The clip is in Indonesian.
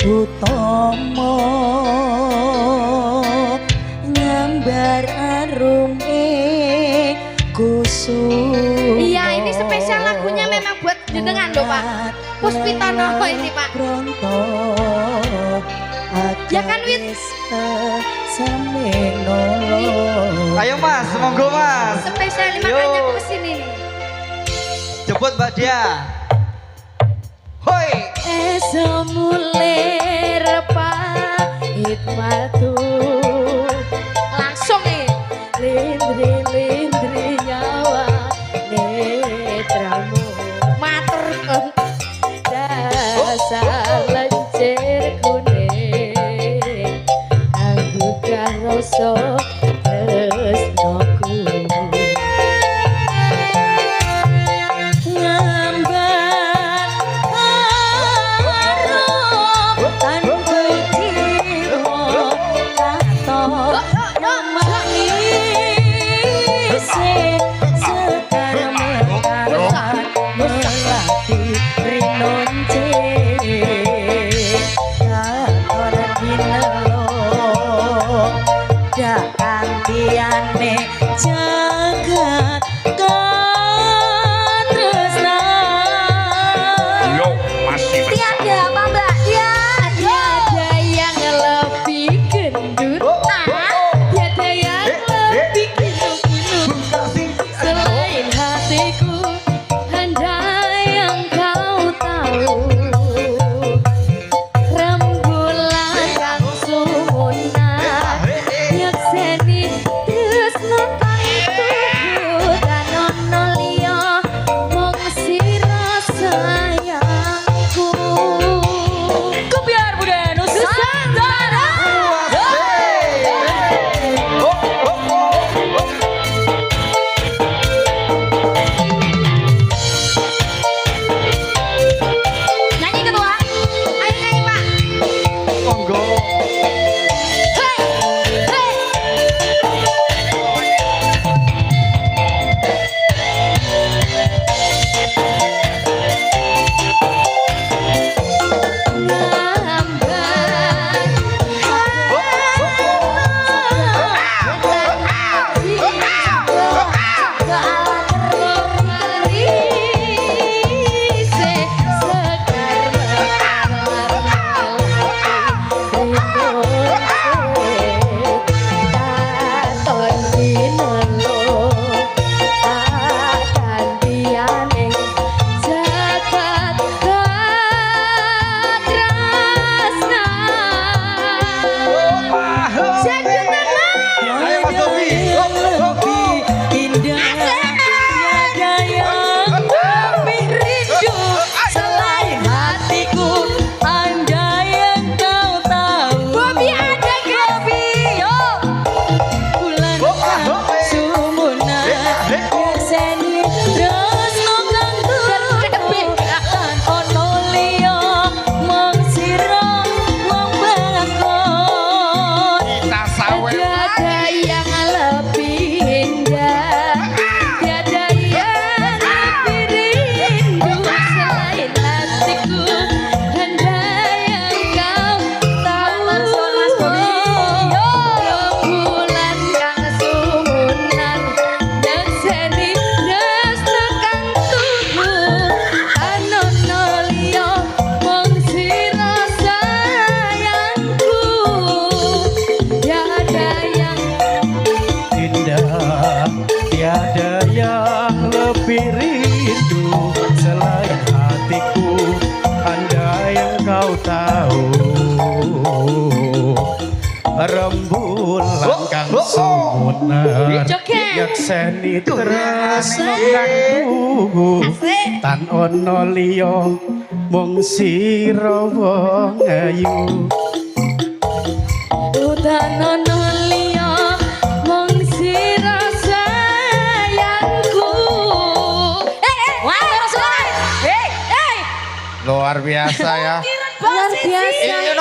utama ngambar arum kusuma. Iya, ini spesial lagunya memang buat jenengan loh Pak Puspitono ini Pak. Ya kan Wit? Ayo Mas, monggo Mas. Spesial makanya aku kesini nih. Jemput Mbak Dia. Hoi. Semulir pahit matu. Langsung nih. Lindri nyawa netramu. Matur kong dasar lencir kuning. Aku karoso tresnoku. Kantiane jagat katresna. Yo masih bersama. Tiada apa Mbak Dia? Tiada yang lebih gendut. Tiada yang lebih ginuk-ginuk. Selain hatiku, andai yang kau tahu. Rembulan kang sumunan nyekseni tresno kanggo dan ono liya mung sira sayangku. Ku biar budaya Nusantara. Nyanyi kedua. Ayo nyanyi Pak. Monggo. Hei, hei. Ayo Mas Sofi. Selain hatiku, andai yang kau tahu. Bobi ada Bobi, yo. Bulan sumunan nyekseni tresno kanggo lan ono liya mung sira wong bakon. Kita sawer. Tiada yang lebih indah, tiada yang lebih rindu selain hatiku, andai yang kau tahu. Rembulan kang sumunan nyekseni tresno kang tuhu, kan ono liya mung sira sayangku. Tiada yang Indah, tiada yang lebih rindu selain hatiku, andai yang kau tahu. Rembulan kang sumunan nyekseni tresno kanggo tan ono liya mung sira wong ayu. udan ono liya mung sira sayangku. Luar biasa ya. Luar biasa. Ini